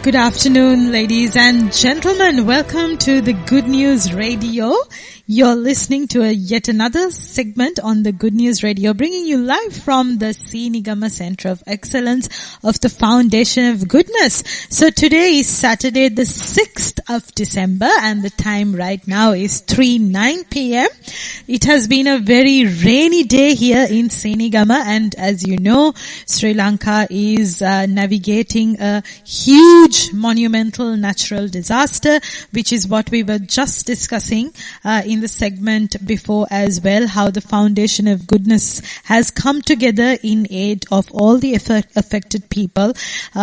Good afternoon, ladies and gentlemen. Welcome to the Good News Radio. You're listening to yet another segment on the Good News Radio, bringing you live from the Sri Lanka Center of Excellence of the Foundation of Goodness. So today is Saturday, the 6th of December, and the time right now is 3:09 p.m. It has been a very rainy day here in Sri Lanka, and as you know, Sri Lanka is navigating a huge monumental natural disaster, which is what we were just discussing in the segment before as well, how the Foundation of Goodness has come together in aid of all the affected people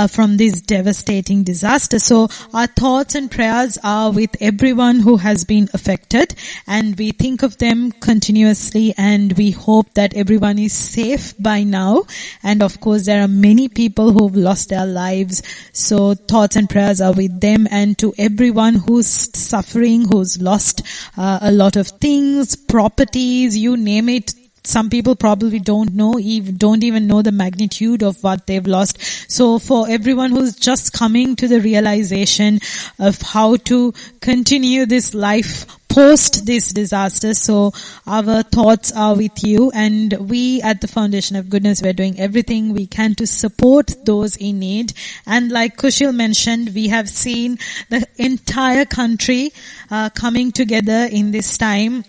from this devastating disaster. So our thoughts and prayers are with everyone who has been affected, and we think of them continuously, and we hope that everyone is safe by now. And of course, there are many people who've lost their lives, so thoughts and prayers are with them, and to everyone who's suffering, who's lost a lot of things, properties, you name it. Some people probably don't even know the magnitude of what they've lost. So for everyone who's just coming to the realization of how to continue this life post this disaster, so our thoughts are with you, and we at the Foundation of Goodness, we're doing everything we can to support those in need. And like Kushil mentioned, we have seen the entire country coming together in this time.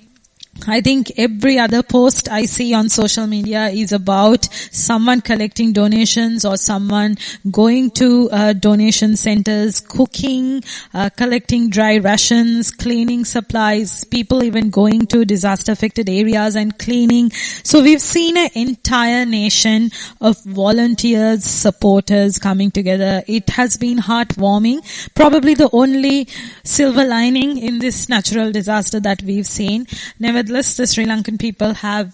I think every other post I see on social media is about someone collecting donations or someone going to donation centers, cooking, collecting dry rations, cleaning supplies, people even going to disaster affected areas and cleaning. So we've seen an entire nation of volunteers, supporters coming together. It has been heartwarming. Probably the only silver lining in this natural disaster that we've seen. Nevertheless, the Sri Lankan people have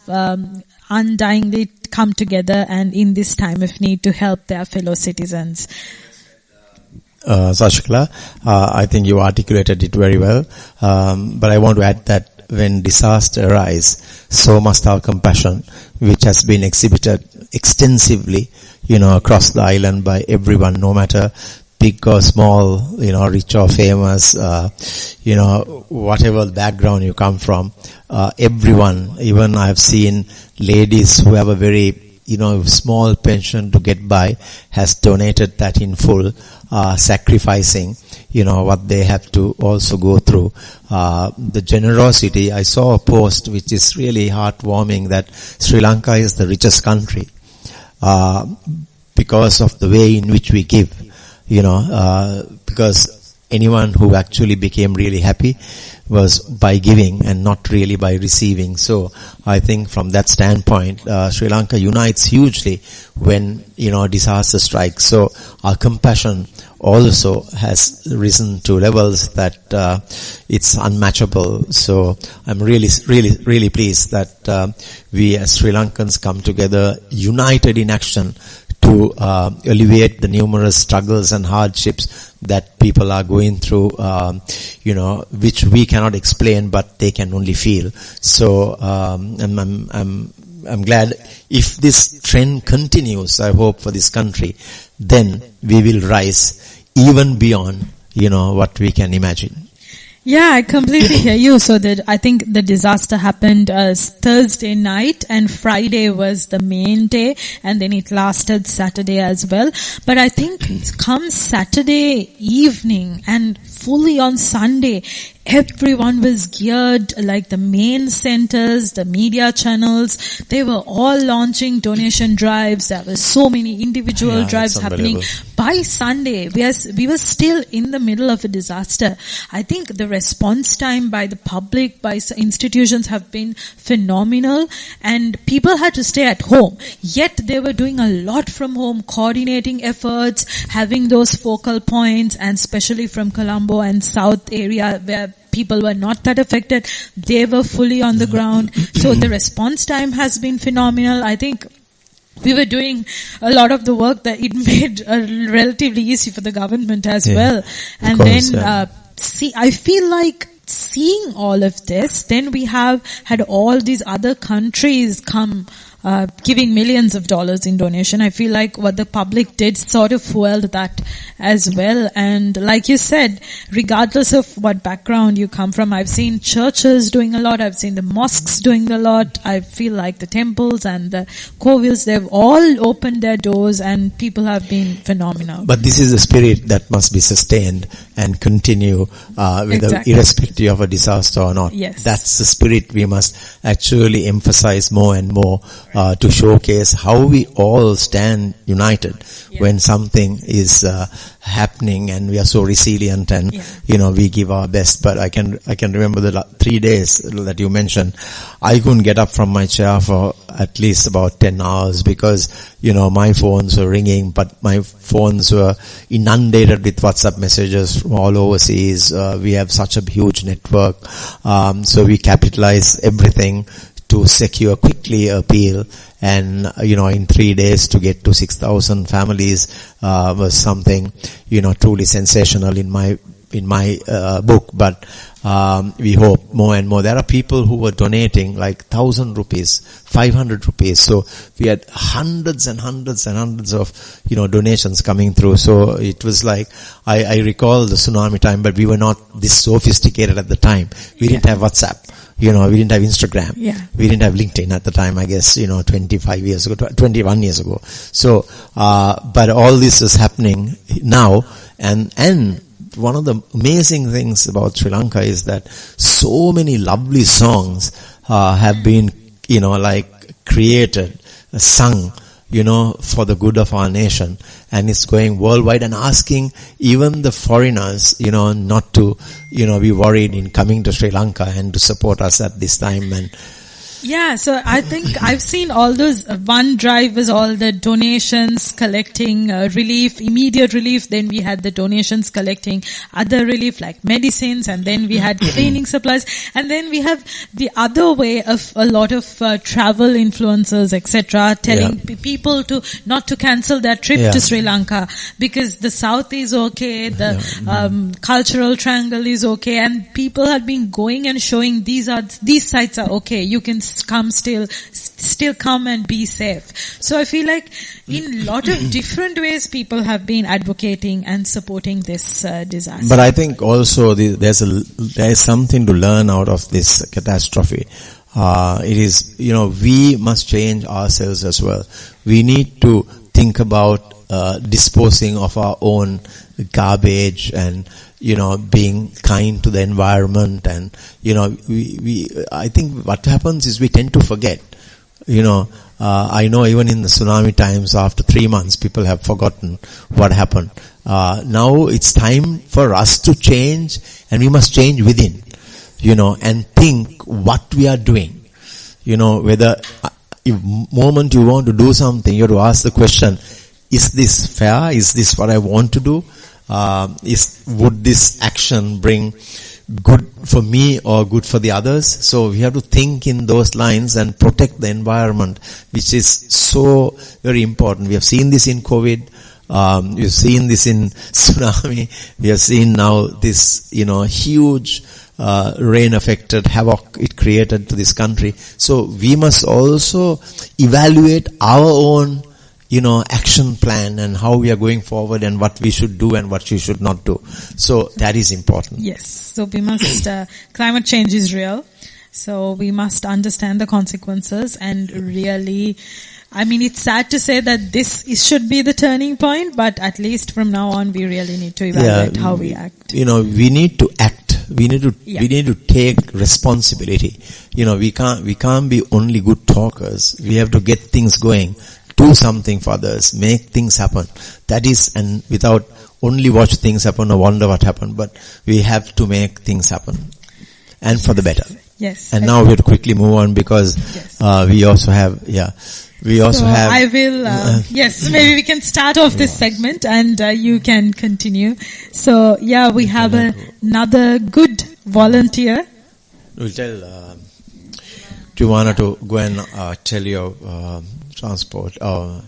undyingly come together and in this time of need to help their fellow citizens. Sashikla, I think you articulated it very well. But I want to add that when disaster arises, so must our compassion, which has been exhibited extensively, across the island by everyone, no matter big or small, rich or famous, whatever background you come from, everyone, even I've seen ladies who have a very, small pension to get by, has donated that in full, sacrificing, what they have to also go through. The generosity, I saw a post which is really heartwarming that Sri Lanka is the richest country, because of the way in which we give. Because anyone who actually became really happy was by giving and not really by receiving. So I think from that standpoint, Sri Lanka unites hugely when, disaster strikes. So our compassion also has risen to levels that it's unmatchable. So I'm really pleased that we as Sri Lankans come together united in action to alleviate the numerous struggles and hardships that people are going through, which we cannot explain, but they can only feel. So I'm glad if this trend continues, I hope for this country, then we will rise even beyond, what we can imagine. Yeah, I completely hear you. So I think the disaster happened Thursday night, and Friday was the main day, and then it lasted Saturday as well. But I think come Saturday evening and fully on Sunday, everyone was geared, like the main centers, the media channels, they were all launching donation drives. There were so many individual drives happening. By Sunday, we were still in the middle of a disaster. I think the response time by the public, by institutions have been phenomenal, and people had to stay at home. Yet they were doing a lot from home, coordinating efforts, having those focal points, and especially from Colombo and South area where people were not that affected, they were fully on the ground. So the response time has been phenomenal. I think we were doing a lot of the work that it made relatively easy for the government as well. And course, then, I feel like seeing all of this, then we have had all these other countries come giving millions of dollars in donation. I feel like what the public did sort of fueled that as well. And like you said, regardless of what background you come from, I've seen churches doing a lot. I've seen the mosques doing a lot. I feel like the temples and the kovils, they've all opened their doors and people have been phenomenal. But this is a spirit that must be sustained and continue irrespective of a disaster or not. Yes. That's the spirit we must actually emphasize more and more to showcase how we all stand united when something is happening, and we are so resilient, and we give our best. But I can remember the 3 days that you mentioned. I couldn't get up from my chair for at least about 10 hours because my phones were ringing, but my phones were inundated with WhatsApp messages from all overseas. We have such a huge network, so we capitalize everything to secure quickly appeal, and in 3 days to get to 6,000 families was something truly sensational in my book. But we hope more and more. There are people who were donating like 1,000 rupees, 500 rupees. So we had hundreds and hundreds and hundreds of donations coming through. So it was like I recall the tsunami time, but we were not this sophisticated at the time. We didn't have WhatsApp. We didn't have Instagram. We didn't have LinkedIn at the time, I guess, 21 years ago. So, but all this is happening now, and one of the amazing things about Sri Lanka is that so many lovely songs, have been, created, sung, for the good of our nation, and it's going worldwide, and asking even the foreigners, not to, be worried in coming to Sri Lanka and to support us at this time. And so I think I've seen all those. One drive was all the donations collecting relief, immediate relief. Then we had the donations collecting other relief like medicines, and then we had cleaning supplies. And then we have the other way of a lot of travel influencers, etc., telling people to not to cancel their trip to Sri Lanka because the south is okay, the cultural triangle is okay, and people have been going and showing these sites are okay. You can still come and be safe. So I feel like in a lot of different ways people have been advocating and supporting this disaster. But I think also there's something to learn out of this catastrophe. It is, we must change ourselves as well. We need to think about disposing of our own garbage and being kind to the environment, and I think what happens is we tend to forget. I know even in the tsunami times, after 3 months, people have forgotten what happened. Now it's time for us to change, and we must change within, and think what we are doing. Whether moment you want to do something, you have to ask the question, is this fair? Is this what I want to do? Would this action bring good for me or good for the others? So we have to think in those lines and protect the environment, which is so very important. We have seen this in COVID. We've seen this in tsunami. We have seen now this, huge rain affected havoc it created to this country. So we must also evaluate our own action plan and how we are going forward and what we should do and what we should not do. So that is important. Yes. So we must, climate change is real. So we must understand the consequences and really, it's sad to say that this should be the turning point, but at least from now on we really need to evaluate how we act. We need to act. We need to take responsibility. We can't be only good talkers. We have to get things going. Do something for others, make things happen. That is, and without only watch things happen or wonder what happened, but we have to make things happen, and for the better. Yes. And now we have to quickly move on because we also have. I will. Yes, maybe we can start off this segment and you can continue. So we have another good volunteer. We'll tell Jumana to go and tell your transport. So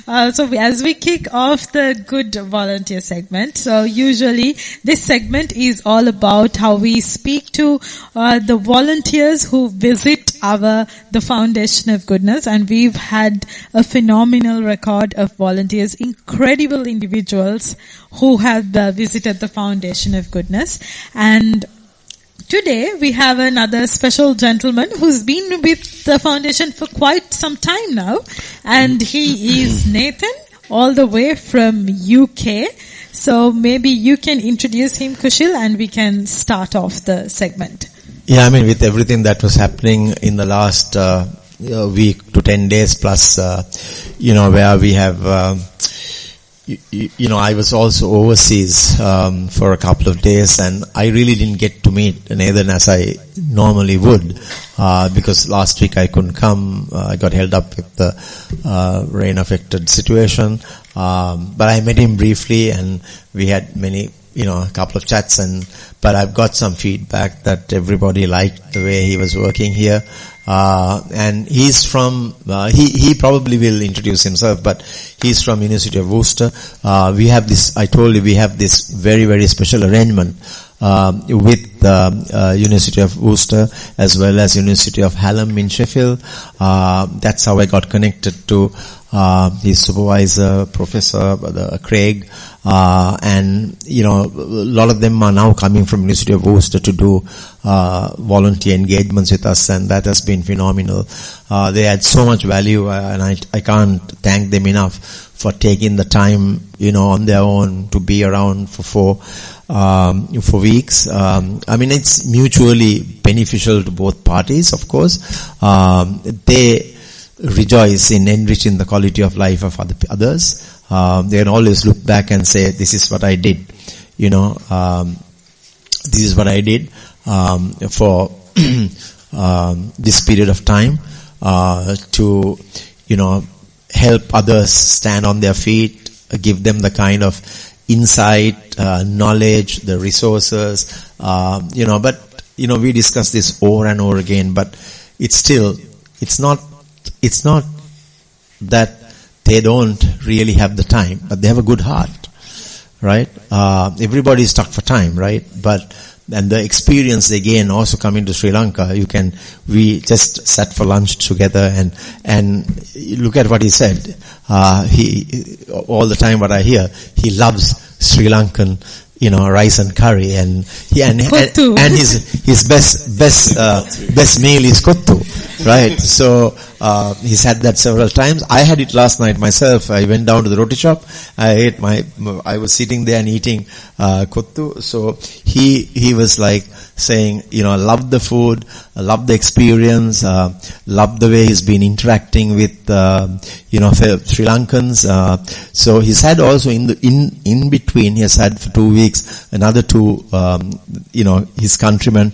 as we kick off the good volunteer segment, so usually this segment is all about how we speak to the volunteers who visit the Foundation of Goodness, and we've had a phenomenal record of volunteers, incredible individuals who have visited the Foundation of Goodness. And today we have another special gentleman who's been with the foundation for quite some time now, and he is Nathan, all the way from UK. So maybe you can introduce him, Kushil, and we can start off the segment. Yeah, I mean, with everything that was happening in the last week to 10 days plus, where we have, I was also overseas for a couple of days, and I really didn't get to meet Nathan as I normally would, because last week I couldn't come. I got held up with the rain-affected situation, but I met him briefly, and we had a couple of chats, but I've got some feedback that everybody liked the way he was working here. And he's from, he probably will introduce himself, but he's from University of Worcester. We have this very, very special arrangement, with University of Worcester as well as University of Hallam in Sheffield. That's how I got connected to his supervisor, Professor Craig, and a lot of them are now coming from University of Worcester to do volunteer engagements with us, and that has been phenomenal. They had so much value, and I can't thank them enough for taking the time, on their own to be around for 4 weeks. It's mutually beneficial to both parties, of course. They rejoice in enriching the quality of life of others. They can always look back and say, this is what I did. This is what I did for this period of time to help others stand on their feet, give them the kind of insight, knowledge, the resources, but we discuss this over and over again, but it's not that they don't really have the time, but they have a good heart, right? Everybody is stuck for time, right? And the experience they gain also coming to Sri Lanka, we just sat for lunch together and look at what he said. All the time what I hear, he loves Sri Lankan, rice and curry, and his best meal is kottu, right? So, he's had that several times. I had it last night myself. I went down to the roti shop. I was sitting there and eating, kottu. So he was like saying, love the food, love the experience, love the way he's been interacting with, Sri Lankans. So he's had also in between, he has had for 2 weeks, another two, his countrymen,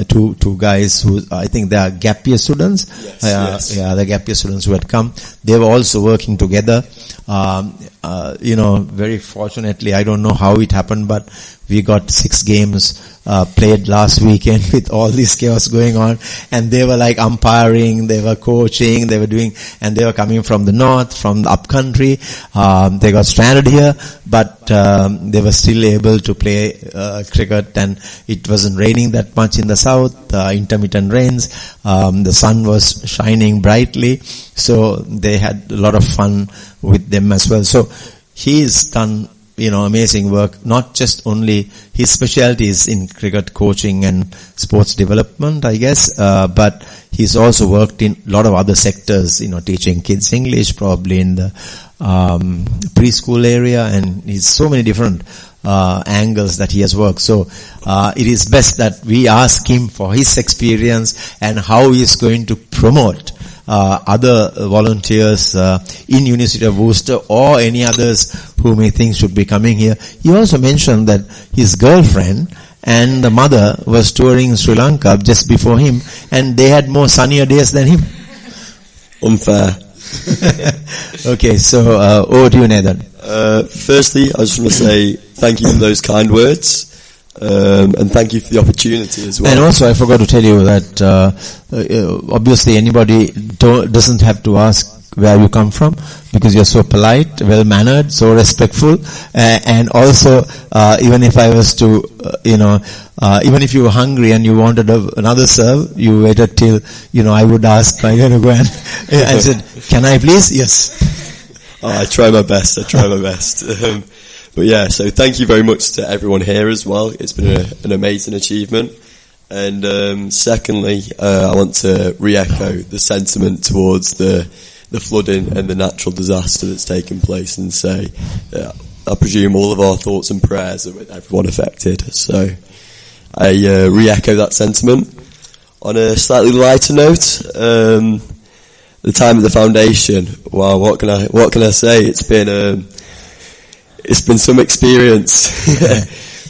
two guys who, I think they are gap year students. Yes. Yeah, the gap year students who had come. They were also working together. Very fortunately, I don't know how it happened, but we got 6 games played last weekend with all this chaos going on, and they were like umpiring, they were coaching, they were doing, and they were coming from the north, from the upcountry. They got stranded here, but they were still able to play cricket, and it wasn't raining that much in the south, intermittent rains. The sun was shining brightly, so they had a lot of fun with them as well. So he's done amazing work. Not just only his specialty is in cricket coaching and sports development, I guess, but he's also worked in a lot of other sectors, teaching kids English, probably in the preschool area, and he's so many different angles that he has worked. So it is best that we ask him for his experience and how he is going to promote other volunteers in University of Worcester or any others who may think should be coming here. He also mentioned that his girlfriend and the mother was touring Sri Lanka just before him, and they had more sunnier days than him. Unfair. Okay, so over to you, Nathan. Firstly, I just want to say thank you for those kind words. And thank you for the opportunity as well. And also, I forgot to tell you that obviously anybody doesn't have to ask where you come from, because you're so polite, well-mannered, so respectful, and also, even if I was to, even if you were hungry and you wanted another serve, you waited till, I would ask, I'm going to go and I said, can I please? Yes. I try my best. But yeah, so thank you very much to everyone here as well. It's been an amazing achievement. And secondly, I want to re-echo the sentiment towards the flooding and the natural disaster that's taken place, and say, I presume all of our thoughts and prayers are with everyone affected. So I re-echo that sentiment. On a slightly lighter note, the time at the foundation. Wow, what can I say? It's been some experience.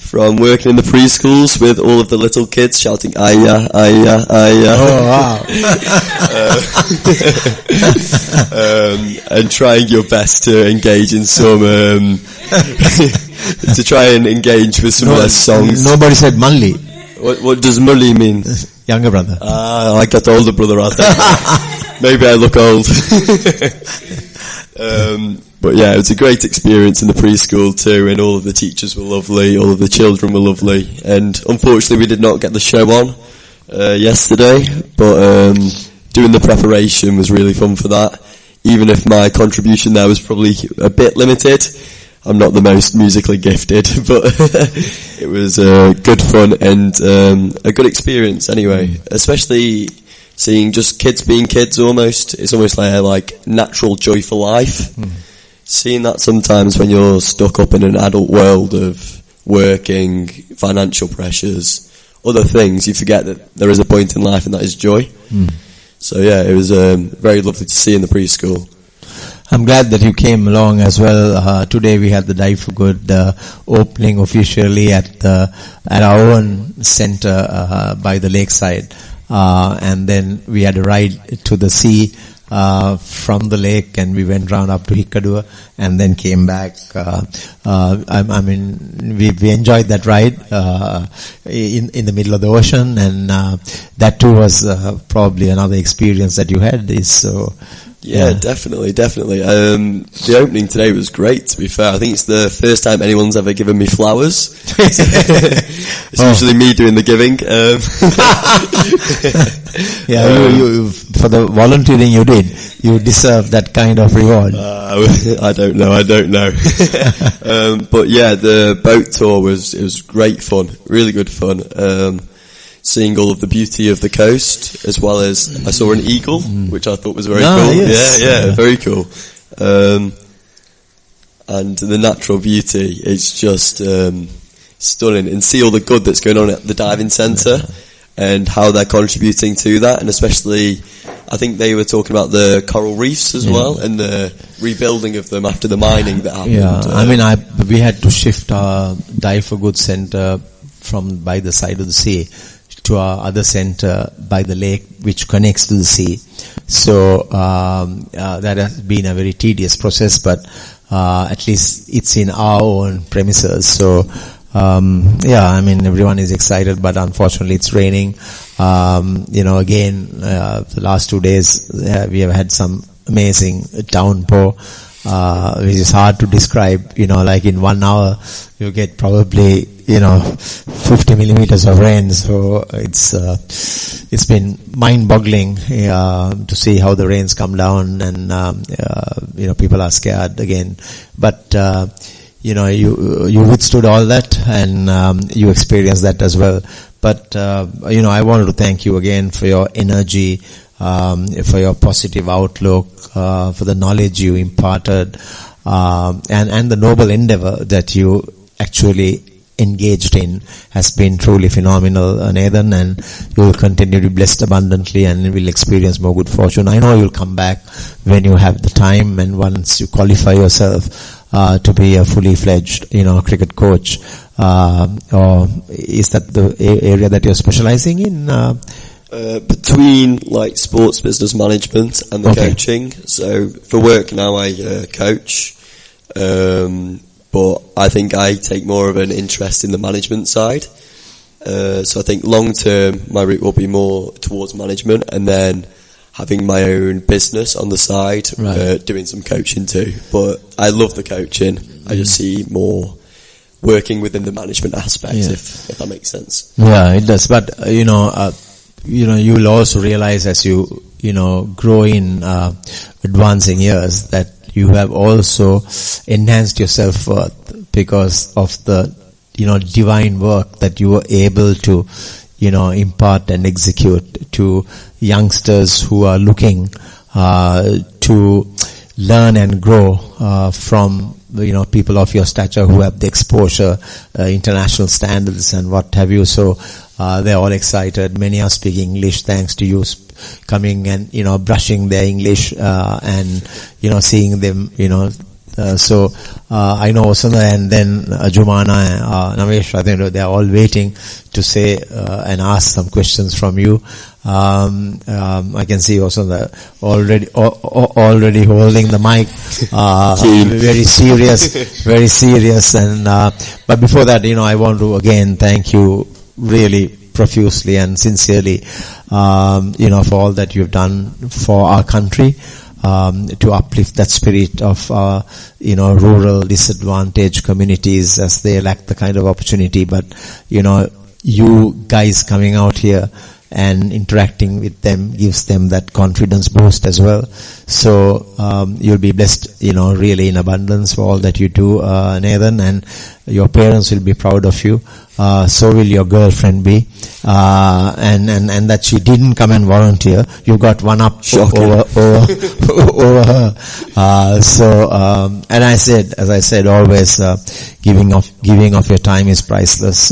From working in the preschools with all of the little kids shouting "Aya, Aya, Aya." Oh wow! And trying your best to engage in some, to try and engage with some of their songs. Nobody said Mully. What does Mully mean? Younger brother. I got older brother. I think maybe I look old. But yeah, it was a great experience in the preschool too, and all of the teachers were lovely, all of the children were lovely, and unfortunately we did not get the show on yesterday, but doing the preparation was really fun for that. Even if my contribution there was probably a bit limited, I'm not the most musically gifted, but it was good fun and a good experience anyway, especially seeing just kids being kids almost. It's almost like natural joy for life. Seeing that sometimes when you're stuck up in an adult world of working, financial pressures, other things, you forget that there is a point in life and that is joy. So yeah, it was very lovely to see in the preschool. I'm glad that you came along as well. Today we had the Die for Good opening officially at our own center by the lakeside. And then we had a ride to the sea from the lake, and we went round up to Hikkaduwa and then came back. We enjoyed that ride in the middle of the ocean, and that too was probably another experience that you had. Yeah, definitely. The opening today was great, to be fair. I think it's the first time anyone's ever given me flowers. It's usually me doing the giving. You for the volunteering you did, you deserve that kind of reward. I don't know. But yeah, the boat tour was great fun, really good fun. Seeing all of the beauty of the coast, as well as I saw an eagle, which I thought was very cool. Yes. Yeah, very cool. And the natural beauty is just stunning, and see all the good that's going on at the diving centre and how they're contributing to that, and especially I think they were talking about the coral reefs as well, and the rebuilding of them after the mining that happened. We had to shift our Die for Good centre from by the side of the sea to our other center by the lake, which connects to the sea. So that has been a very tedious process, but at least it's in our own premises. So everyone is excited, but unfortunately it's raining. The last 2 days we have had some amazing downpour, which is hard to describe. Like in 1 hour you get probably 50 millimeters of rain. So it's been mind-boggling to see how the rains come down, and people are scared again. But you withstood all that, and you experienced that as well. But I wanted to thank you again for your energy, for your positive outlook, for the knowledge you imparted, and the noble endeavor that you actually engaged in has been truly phenomenal, Nathan, and you will continue to be blessed abundantly and will experience more good fortune. I know you'll come back when you have the time, and once you qualify yourself to be a fully fledged, cricket coach, or is that the area that you're specializing in? Between like sports business management and the coaching. So for work now I coach, but I think I take more of an interest in the management side. So I think long term my route will be more towards management, and then having my own business on the side, doing some coaching too. But I love the coaching. I just see more working within the management aspect, if that makes sense. Yeah, it does. But you will also realize as you grow in advancing years that you have also enhanced your self-worth because of the divine work that you were able to impart and execute to youngsters who are looking to learn and grow from people of your stature who have the exposure, international standards and what have you. So they're all excited. Many are speaking English thanks to you coming and brushing their English and seeing them so I know Osana and then Jumana and Navesh, I think they're all waiting to say and ask some questions from you. I can see Osana already holding the mic, very serious. And but before that, I want to again thank you really profusely and sincerely, for all that you've done for our country. To uplift that spirit of, rural disadvantaged communities as they lack the kind of opportunity. But, you guys coming out here and interacting with them gives them that confidence boost as well. So, you'll be blessed, really in abundance for all that you do, Nathan, and your parents will be proud of you. So will your girlfriend be, and that she didn't come and volunteer. You got one up over her. And as I said, always, giving of your time is priceless,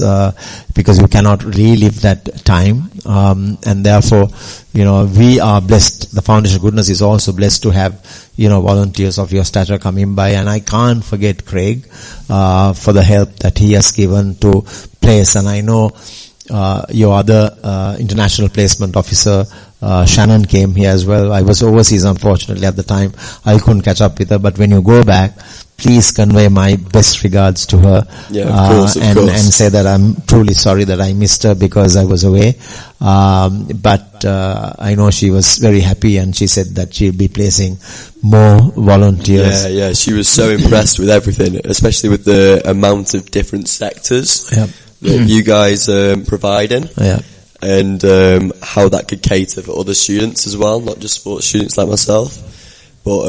because you cannot relive that time. And therefore, we are blessed. The Foundation of Goodness is also blessed to have, volunteers of your stature coming by. And I can't forget Craig, for the help that he has given to place. And I know, your other, international placement officer, Shannon came here as well. I was overseas, unfortunately, at the time. I couldn't catch up with her. But when you go back, please convey my best regards to her. Yeah, of course. And say that I'm truly sorry that I missed her because I was away. But I know she was very happy and she said that she'll be placing more volunteers. Yeah, she was so impressed with everything, especially with the amount of different sectors that you guys providing. Yeah. And how that could cater for other students as well, not just sports students like myself. But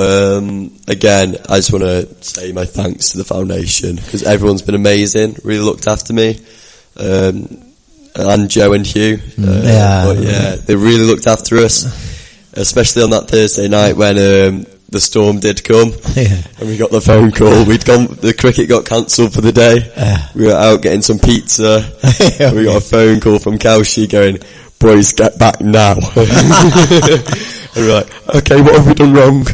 again, I just want to say my thanks to the foundation because everyone's been amazing, really looked after me, and Joe and Hugh. But they really looked after us, especially on that Thursday night when the storm did come, and we got the phone call. The cricket got cancelled for the day. We were out getting some pizza. And we got a phone call from Kaushi going, "Boys, get back now." And we're like, okay, what have we done wrong?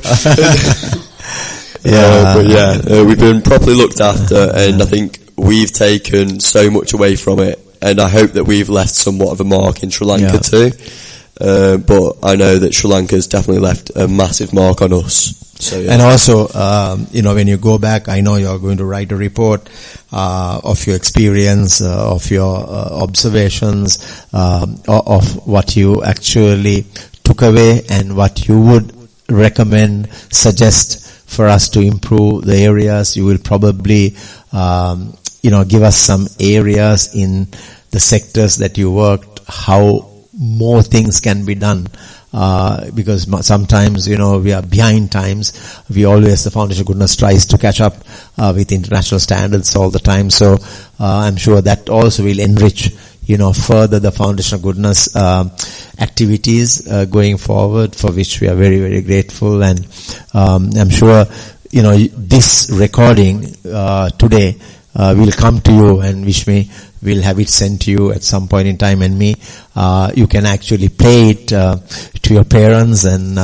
We've been properly looked after, and I think we've taken so much away from it, and I hope that we've left somewhat of a mark in Sri Lanka too. But I know that Sri Lanka's definitely left a massive mark on us. So, And also, when you go back, I know you're going to write a report of your experience, of your observations, of what you actually took away and what you would recommend, suggest for us to improve the areas. You will probably, give us some areas in the sectors that you worked, how more things can be done. Because sometimes, we are behind times. The Foundation of Goodness tries to catch up, with international standards all the time. So, I'm sure that also will enrich, further the Foundation of Goodness, activities, going forward, for which we are very, very grateful. And, I'm sure, this recording, today, will come to you and wish me, we'll have it sent to you at some point in time, and you can actually play it to your parents and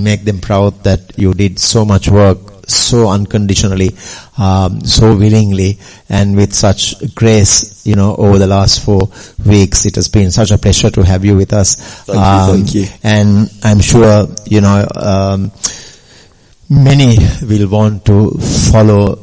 make them proud that you did so much work so unconditionally, so willingly, and with such grace, over the last 4 weeks. It has been such a pleasure to have you with us. Thank you. And I'm sure, many will want to follow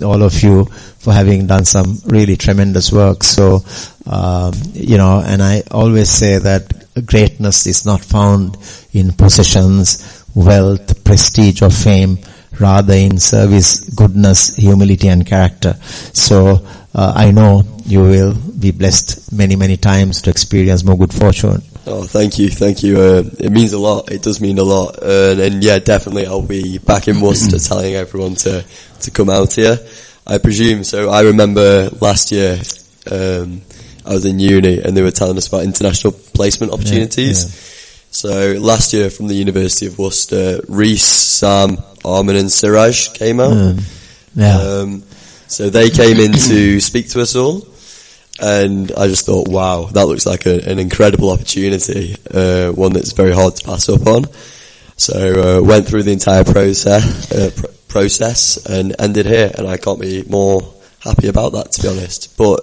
all of you for having done some really tremendous work. So, and I always say that greatness is not found in possessions, wealth, prestige or fame, rather in service, goodness, humility and character. So I know you will be blessed many, many times to experience more good fortune. Oh, thank you. It means a lot. It does mean a lot. And yeah, definitely I'll be back in Worcester telling everyone to come out here. I presume. So I remember last year, I was in uni and they were telling us about international placement opportunities. Yeah. So last year from the University of Worcester, Reese, Sam, Armin and Siraj came out. So they came in to speak to us all. And I just thought, wow, that looks like an incredible opportunity, one that's very hard to pass up on. So went through the entire process and ended here, and I can't be more happy about that, to be honest. But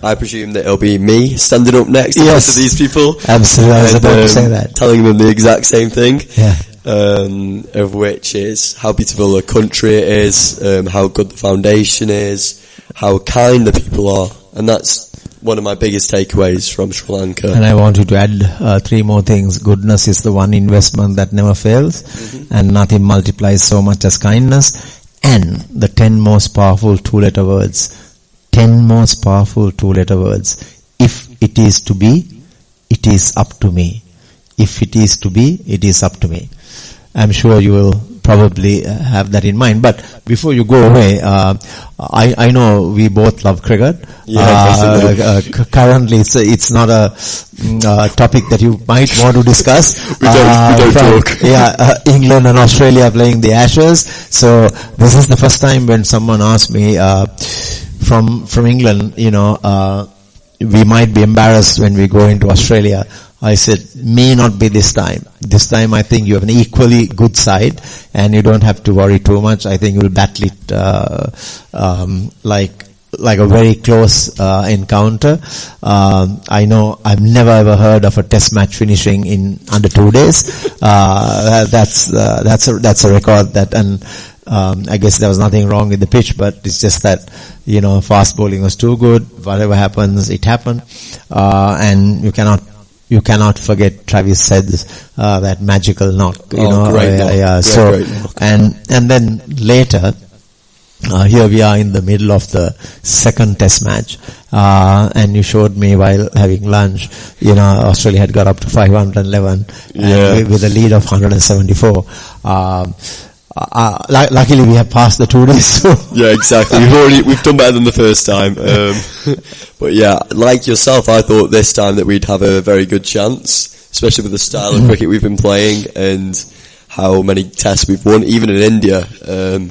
I presume that it'll be me standing up next to most of these people. Absolutely, I was about to say that. Telling them the exact same thing. Yeah. Of which is how beautiful a country it is, how good the foundation is, how kind the people are. And that's one of my biggest takeaways from Sri Lanka. And I want you to add 3 more things. Goodness is the one investment that never fails, and nothing multiplies so much as kindness. And the 10 most powerful 2-letter words. 10 most powerful 2-letter words. If it is to be, it is up to me. If it is to be, it is up to me. I'm sure you will probably have that in mind. But before you go away, I know we both love cricket. Currently, it's not a topic that you might want to discuss. we don't talk. England and Australia are playing the Ashes. So this is the first time when someone asked me from England, we might be embarrassed when we go into Australia. I said, may not be this time. This time I think you have an equally good side and you don't have to worry too much. I think you'll battle it like a very close encounter. I know I've never ever heard of a test match finishing in under 2 days. That's a record that, and I guess there was nothing wrong with the pitch, but it's just that, fast bowling was too good. Whatever happens, it happened. And you cannot forget Travis Head's that magical knock. Great knock. Great knock. And then later, here we are in the middle of the second test match, and you showed me while having lunch, Australia had got up to 511 with a lead of 174. Luckily we have passed the 2 days. So. Yeah, exactly. We've done better than the first time. But yeah, like yourself, I thought this time that we'd have a very good chance, especially with the style of cricket we've been playing and how many tests we've won. Even in India,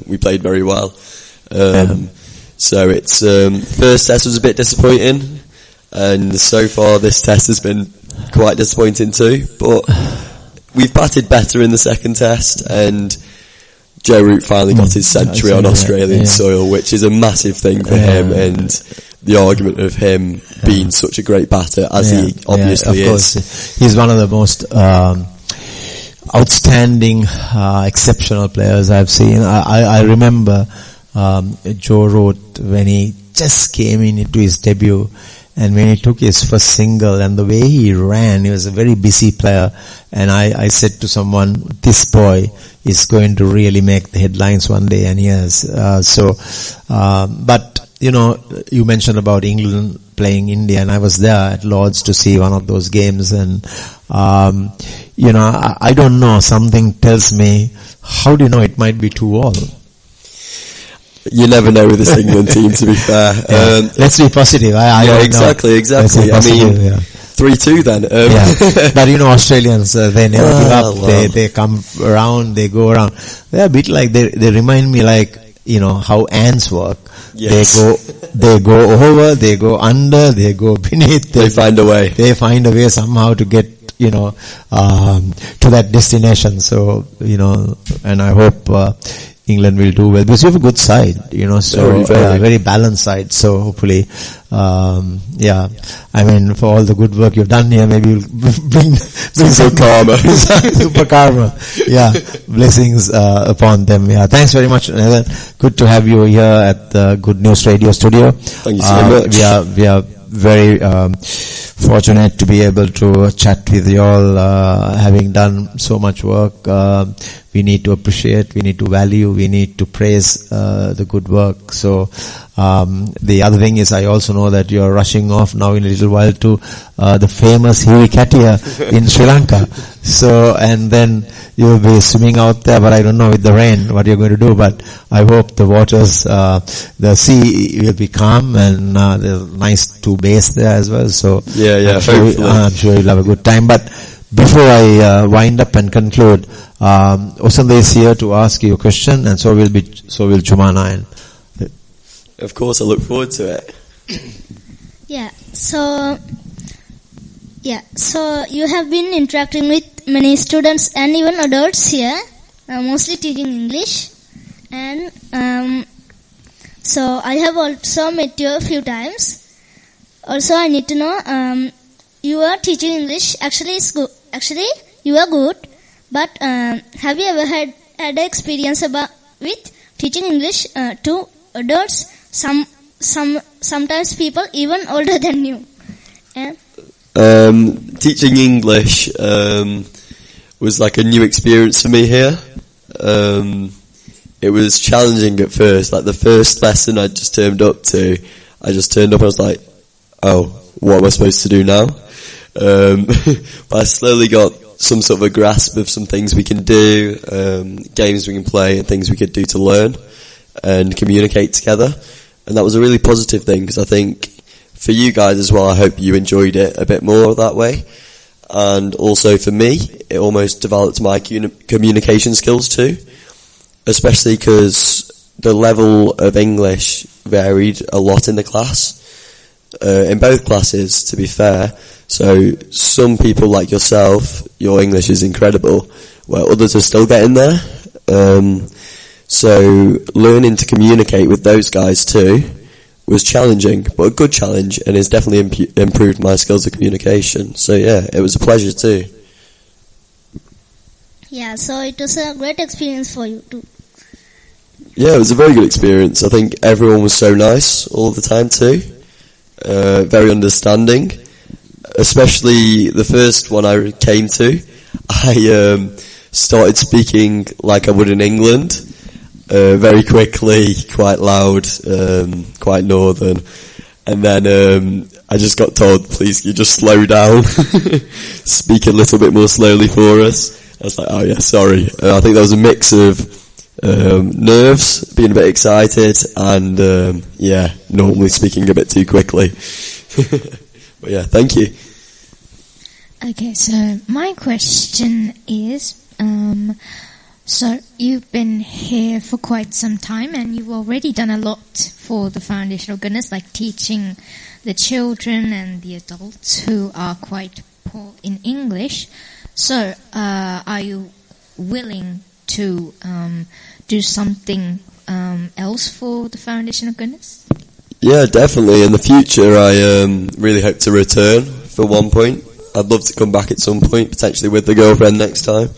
we played very well. So it's, first test was a bit disappointing, and so far this test has been quite disappointing too, but we've batted better in the second test, and Joe Root finally got his century on Australian soil, which is a massive thing for him, and the argument of him being such a great batter, as he obviously is. He's one of the most outstanding, exceptional players I've seen. I remember Joe Root when he just came into his debut, and when he took his first single and the way he ran, he was a very busy player. And I said to someone, this boy is going to really make the headlines one day, and he has. But, you mentioned about England playing India, and I was there at Lord's to see one of those games, and, I don't know, something tells me, how do you know it might be 2-all? You never know with this England team, to be fair. Let's be positive. Exactly. I mean, 3-2 then. But Australians, they never give up. They come around, they go around. They're a bit like, they remind me like, how ants work. Yes. They go over, they go under, they go beneath. They find a way. They find a way somehow to get, to that destination. So, and I hope, England will do well because we have a good side, very balanced side. So hopefully, I mean, for all the good work you've done here, maybe you'll bring some karma. Super karma. Blessings upon them. Thanks very much, Nathan. Good to have you here at the Good News Radio Studio. Thank you so much. We are very fortunate to be able to chat with you all, having done so much work. We need to appreciate, we need to value, we need to praise the good work. So the other thing is, I also know that you're rushing off now in a little while to the famous Hirikatia in Sri Lanka. So, and then you'll be swimming out there, but I don't know with the rain what you're going to do, but I hope the waters, the sea will be calm, and there's nice to bathe there as well. So yeah, I'm sure you'll have a good time. But before I wind up and conclude, Osanda is here to ask you a question, and so will Chumana. And of course, I look forward to it. So you have been interacting with many students and even adults here, mostly teaching English. And so I have also met you a few times. Also, I need to know, you are teaching English. Actually, you are good. But have you ever had an experience with teaching English to adults? Sometimes people even older than you. Yeah. Teaching English was like a new experience for me here. It was challenging at first. Like the first lesson I just turned up and I was like, oh, what am I supposed to do now? But I slowly got some sort of a grasp of some things we can do, games we can play, and things we could do to learn and communicate together. And that was a really positive thing, because I think for you guys as well, I hope you enjoyed it a bit more that way. And also for me, it almost developed my communication skills too, especially because the level of English varied a lot in the class, in both classes, to be fair. So some people like yourself, your English is incredible, while others are still getting there. So learning to communicate with those guys too was challenging, but a good challenge, and it's definitely improved my skills of communication. So yeah, it was a pleasure too. Yeah, so it was a great experience for you too. Yeah, it was a very good experience. I think everyone was so nice all the time too. Very understanding. Especially the first one I came to, I started speaking like I would in England, very quickly, quite loud, quite northern, and then I just got told, please can you just slow down, speak a little bit more slowly for us. I was like, oh yeah, sorry. I think there was a mix of nerves, being a bit excited, and normally speaking a bit too quickly. But yeah, thank you. Okay, so my question is, so you've been here for quite some time, and you've already done a lot for the Foundation of Goodness, like teaching the children and the adults who are quite poor in English. So, are you willing to do something else for the Foundation of Goodness? Yeah, definitely. In the future, I really hope to return for one point. I'd love to come back at some point, potentially with the girlfriend next time.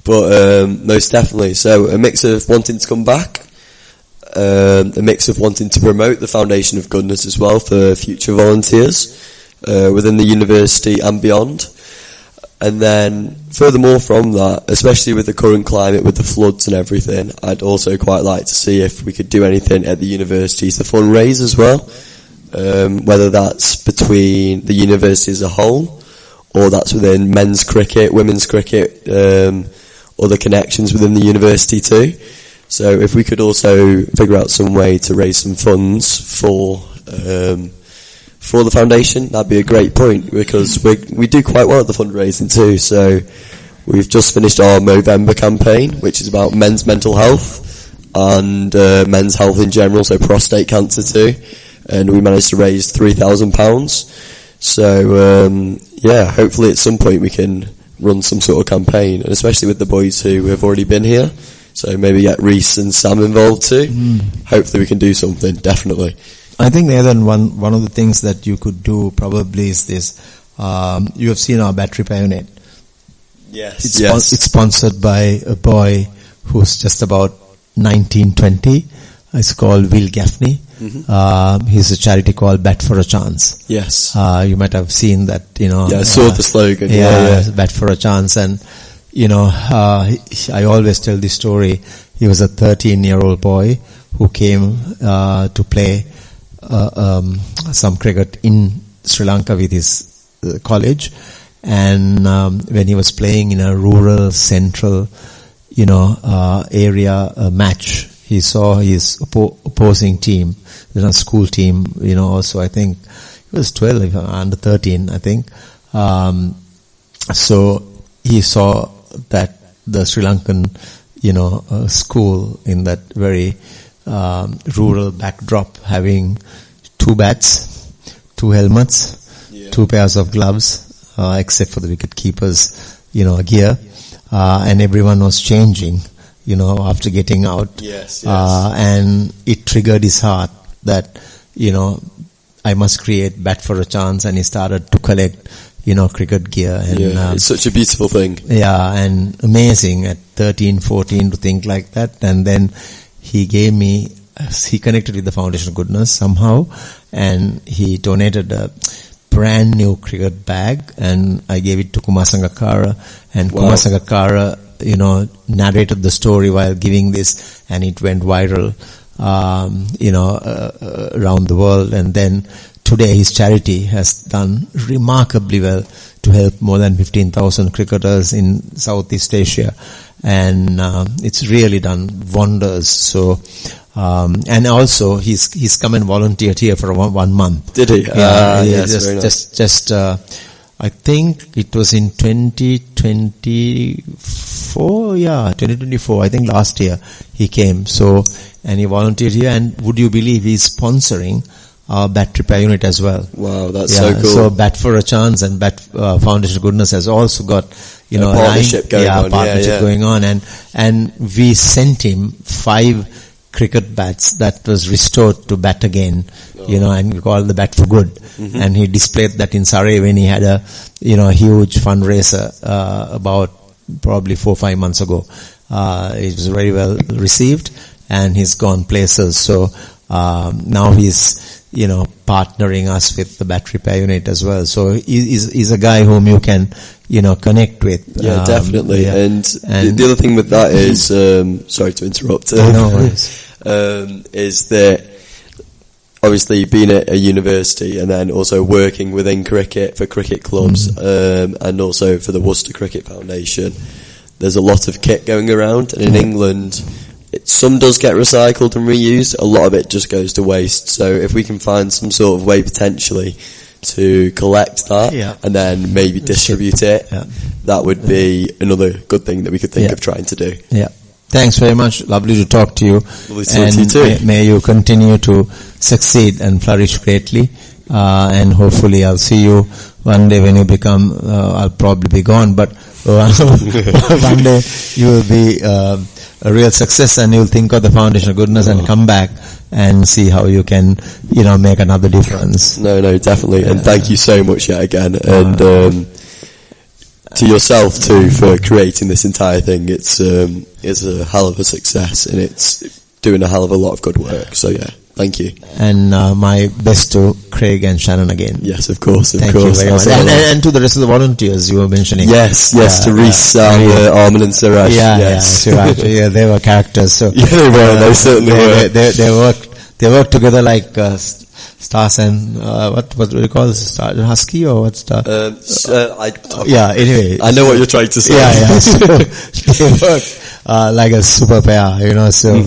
But most definitely. So a mix of wanting to come back, a mix of wanting to promote the Foundation of Goodness as well for future volunteers within the university and beyond. And then furthermore from that, especially with the current climate with the floods and everything, I'd also quite like to see if we could do anything at the universities to fundraise as well, whether that's between the university as a whole, or that's within men's cricket, women's cricket, other connections within the university too. So if we could also figure out some way to raise some funds for the foundation, that'd be a great point, because we do quite well at the fundraising too. So we've just finished our Movember campaign, which is about men's mental health and men's health in general, so prostate cancer too. And we managed to raise £3,000. So yeah, hopefully at some point we can run some sort of campaign, and especially with the boys who have already been here. So maybe get Reese and Sam involved too. Hopefully we can do something, definitely. I think, Nathan, one of the things that you could do probably is this. You have seen our battery repair unit. Yes. It's sponsored by a boy who's just about 19, 20. It's called Will Gaffney. He's a charity called Bat for a Chance. Yes. You might have seen that, Yeah, I saw the slogan. Yeah. Bat for a Chance. And, I always tell this story. He was a 13-year-old boy who came to play some cricket in Sri Lanka with his college. And when he was playing in a rural, central, area match, he saw his opposing team, school team, also I think he was 12, under 13, I think. So he saw that the Sri Lankan, school in that very rural backdrop having 2 bats, 2 helmets, 2 pairs of gloves, except for the wicket keepers, gear, and everyone was changing, after getting out. Yes. And it triggered his heart that, I must create Bat for a Chance, and he started to collect, cricket gear. And, it's such a beautiful thing. Yeah, and amazing at 13, 14 to think like that. And then he connected with the Foundation of Goodness somehow, and he donated a brand new cricket bag, and I gave it to Kumar Sangakkara, and Kumar Sangakkara, narrated the story while giving this, and it went viral, around the world. And then today his charity has done remarkably well to help more than 15,000 cricketers in Southeast Asia, and it's really done wonders. So, and also he's come and volunteered here for 1 month. Did he? Yes, very nice. I think it was in 2024. Yeah, 2024. I think last year he came. So, and he volunteered here. And would you believe he's sponsoring our Bat Repair Unit as well? Wow, that's so cool. So Bat for a Chance and Bat Foundation of Goodness has also got a partnership going on. And we sent him 5 cricket bats that was restored to bat again, and we call the Bat for Good. And he displayed that in Surrey when he had a, huge fundraiser, about probably 4 or 5 months ago. It was very well received, and he's gone places. So, now he's, partnering us with the Bat Repair Unit as well. So he's a guy whom you can, connect with. Yeah, definitely. Yeah. And the other thing with that is, sorry to interrupt. No worries. Is that obviously being at a university and then also working within cricket for cricket clubs, and also for the Worcester Cricket Foundation, there's a lot of kit going around, and in England, some does get recycled and reused, a lot of it just goes to waste. So if we can find some sort of way potentially to collect that and then maybe distribute it, that would be another good thing that we could think of trying to do. Yeah. Thanks very much. Lovely to talk to you. Lovely to talk to you too. May you continue to succeed and flourish greatly. And hopefully I'll see you one day when you become, I'll probably be gone, but one day you will be a real success, and you'll think of the Foundation of Goodness and come back and see how you can, make another difference. No, definitely. And thank you so much yet again. And to yourself too for creating this entire thing. It's a hell of a success, and it's doing a hell of a lot of good work. So yeah, thank you. And my best to Craig and Shannon again. Yes, of course. Thank you very much. And to the rest of the volunteers you were mentioning. Yes, to Reese, Armin and Siraj. Siraj. Yeah, they were characters. So yeah, they were. They certainly were. They worked together like stars and what do you call this? Star husky or what star? Anyway. I know what you're trying to say. So they worked like a super pair, so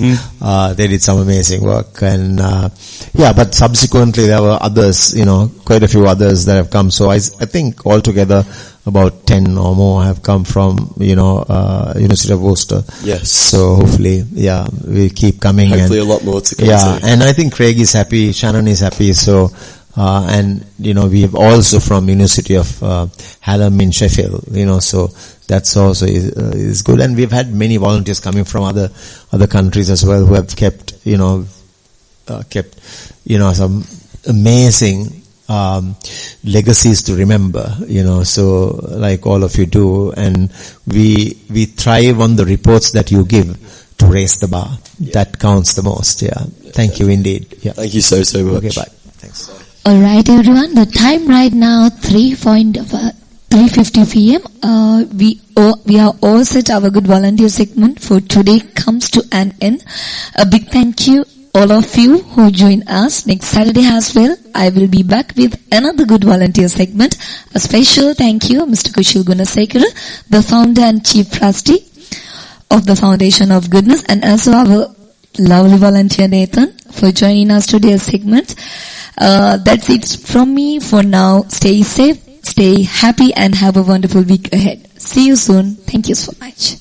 they did some amazing work. And but subsequently there were others, quite a few others that have come. So I think altogether about 10 or more have come from, University of Worcester. Yes. So hopefully, we keep coming. Hopefully a lot more to come. Yeah, and I think Craig is happy, Shannon is happy, so, and, we have also from University of, Hallam in Sheffield, so that's also is good. And we've had many volunteers coming from other countries as well who have kept some amazing, legacies to remember, so like all of you do, and we thrive on the reports that you give to raise the bar. That counts the most. Yeah. Thank you indeed. Yeah. Thank you so much. Okay, bye. Thanks. Alright everyone, the time right now 3:50 p.m. We are all set. Our good volunteer segment for today comes to an end. A big thank you all of you who join us next Saturday as well. I will be back with another good volunteer segment. A special thank you Mr. Kushil Gunasekara, the founder and chief trustee of the Foundation of Goodness, and also our lovely volunteer Nathan for joining us today's segment. That's it from me for now. Stay safe, stay happy, and have a wonderful week ahead. See you soon. Thank you so much.